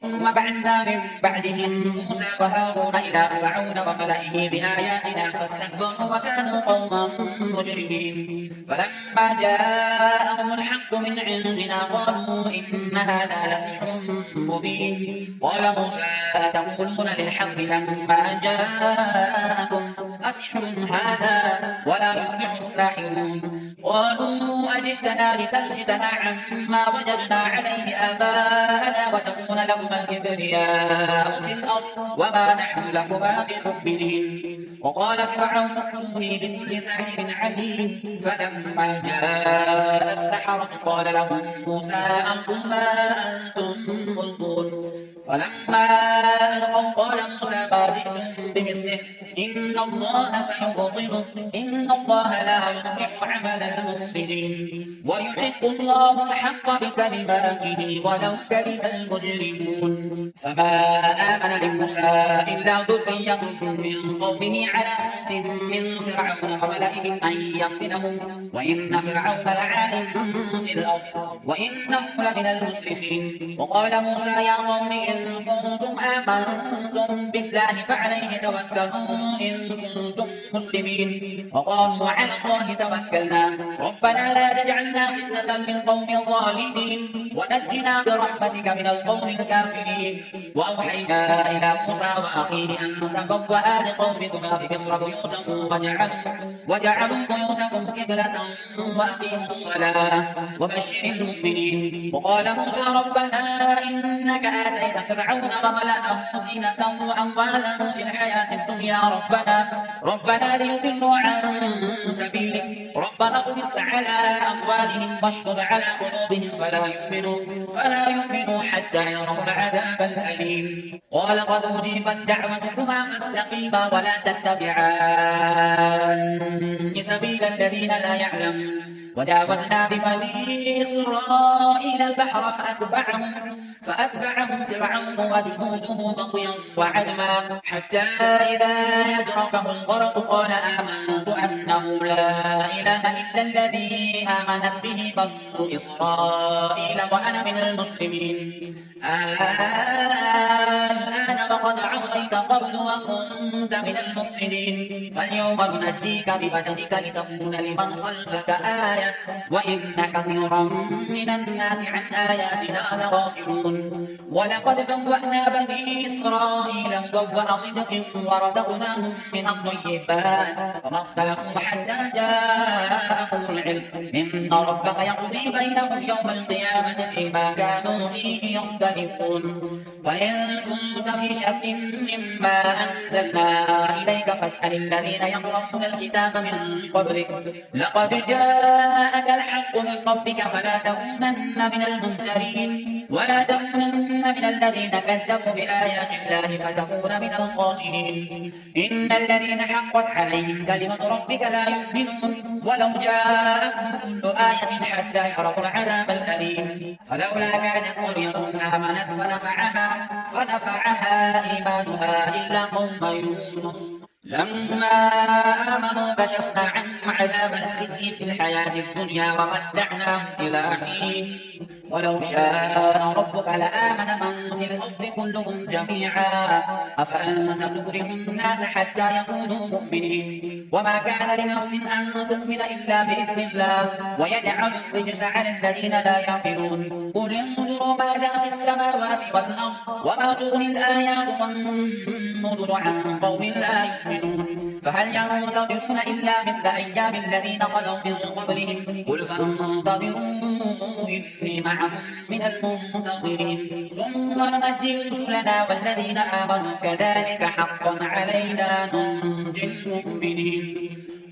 ثم بعثنا من بعدهم موسى وهارون إلى فرعون وملئه بآياتنا فاستكبروا وكانوا قوما مجرمين. فلما جاءهم الحق من عندنا قالوا إن هذا لسحر مبين. قال موسى أتقولون للحق لما جاءكم أسحر هذا ولا يفلح الساحرون. قالوا أجئتنا لتلفتنا عما وجدنا عليه آباءنا وتكون لكما الكبرياء في الأرض وما نحن لكما بمؤمنين. وقال فرعون ائتوني بكل ساحر عليم. فلما جاء السحرة قال لهم موسى ألقوا ما أنتم ملقون. فلما ألقوا قال موسى ما جئتم به السحر إن الله سيبطله إن الله لا يصلح عمل المفسدين ويحق الله الحق بكلماته ولو كره المجرمون. فما آمن لموسى إلا ذرية من قومه على خوف من فرعون وملئهم أن يفتنهم وإن فرعون لعال في الأرض وإنه لمن المسرفين. وقال موسى يا قوم إن كنتم آمنتم بالله فعليه توكلوا إن كنتم مسلمين. وقالوا على الله توكلنا ربنا لا تجعلنا فتنة للقوم الظالمين ونجنا برحمتك من القوم الكافرين. وأوحينا إلى موسى وأخيه أن تبوأ لقومكما بمصر بيوتا وجعلوا بيوتكم قبلة وأقيموا الصلاة وبشر المؤمنين. وقال موسى ربنا إنك آتيت فرعون وملأه زينة وأموالا في الحياة الدنيا ربنا ليضلوا عن سبيلك ربنا اطمس على أموالهم واشدد على قلوبهم فلا يؤمنوا حتى يروا العذاب الأليم. قال قد أجيبت دعوتكما فاستقيما ولا تتبعان سبيل الذين لا يعلمون. وجاوزنا ببني إسرائيل البحر فأتبعهم فرعون وجنوده بغيا وعدما حتى إذا أدركه الغرق قال آمنت أنه لا إله إلا الذي آمنت به بنو إسرائيل وأنا من المسلمين. الآن وقد عصيت قبل وكنت من المفسدين فاليوم ننجيك ببدنك لتكون لمن خلفك آية وإن كثيرا من الناس عن آياتنا لغافلون. ولقد بوأنا بني إسرائيل مبوأ صدق ورزقناهم من الطيبات وما اختلفوا حتى جاءهم العلم إن ربك يقضي بينهم يوم القيامة فيما كانوا فيه يختلفون. فإن كنت في شك مما أنزلنا إليك فاسأل الذين يقرؤون الكتاب من قبلك لقد جاءك الحق من ربك فلا تكونن من الممترين ولا تكونن من الذين كذبوا بآيات الله فتكون من الخاسرين. إن الذين حقت عليهم كلمة ربك لا يؤمنون ولو جاءتهم كل آية حتى يروا العذاب الأليم. فلولا كانت قرية آمنت فنفعها إيمانها إلا قوم يونس لما آمنوا كشفنا عنهم عذاب الخزي في الحياة الدنيا ومتعناهم إلى حين. ولو شاء ربك لآمن من في الأرض كلهم جميعا أفأنت تكره الناس حتى يكونوا مؤمنين. وما كان لنفس أن تؤمن إلا بإذن الله ويجعل الرجس على الذين لا يعقلون. قل انظروا ماذا في السماوات والأرض وما تغني الآيات والنذر عن قوم لا يؤمنون. فهل ينتظرون إلا مثل أيام الذين خلوا من قبلهم قل فانتظروا إني معكم من المنتظرين ثم ننجي رسلنا والذين آمنوا كذلك حقا علينا ننجي المؤمنين.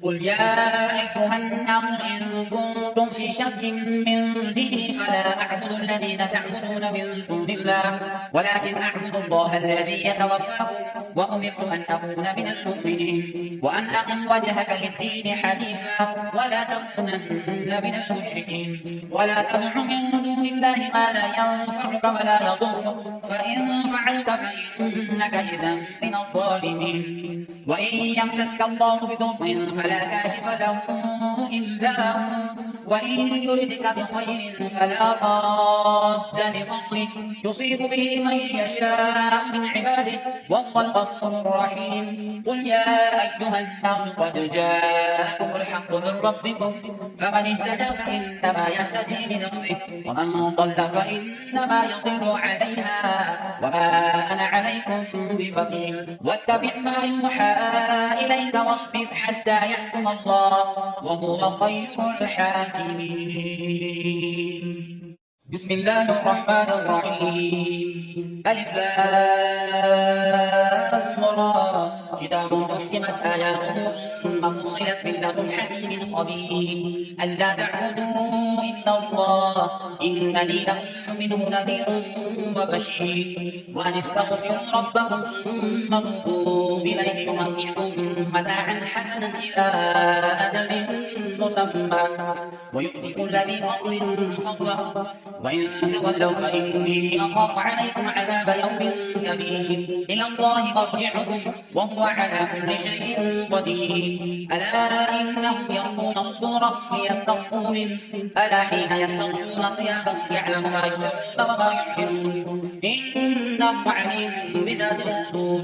قل يا أيها الناس إن كنتم في شك من ديني فلا أعبد الذين تعبدون من دون الله ولكن أعبد الله الذي يتوفاكم وأمرت أن أكون من المؤمنين وأن أقم وجهك للدين حنيفا ولا تكونن من المشركين ولا تدع من دون الله ما لا ينفعك ولا يضرك فإن فعلت فإنك إذا من الظالمين. وإن يمسسك الله بضر فلا كاشف له إلا هو وإن يردك بخير فلا راد لفضله يصيب به من يشاء من عباده وهو الغفور الرحيم. قل يا أيها الناس قد جاءكم الحق من ربكم فمن اهتدى فإنما يهتدي لنفسه ومن ضل فإنما يضل عليها وما أنا عليكم بوكيل. واتبع ما يوحى إليك واصبر حتى يحكم الله وهو خير الحاكمين. بسم الله الرحمن الرحيم. ألف لام را كتاب أحكمت آياته ثم فصلت من لدن حكيم خبير ألا تعبدوا إلا الله إنني لكم منه نذير وبشير وأن استغفروا ربكم ثم توبوا إليه يمتعكم متاعا حسنا إلى أجل مسمى ويؤتي كل ذي فضل فضله وإن تولوا فإني أخاف عليكم عذاب يوم كبير. إلى الله مرجعكم وهو على كل شيء قدير. ألا إنهم يخفون صدورهم ليستخفوا منه ألا حين يستغشون ثيابهم يعلم ما يسرون وما يعلنون إنه عليم بذات الصدور.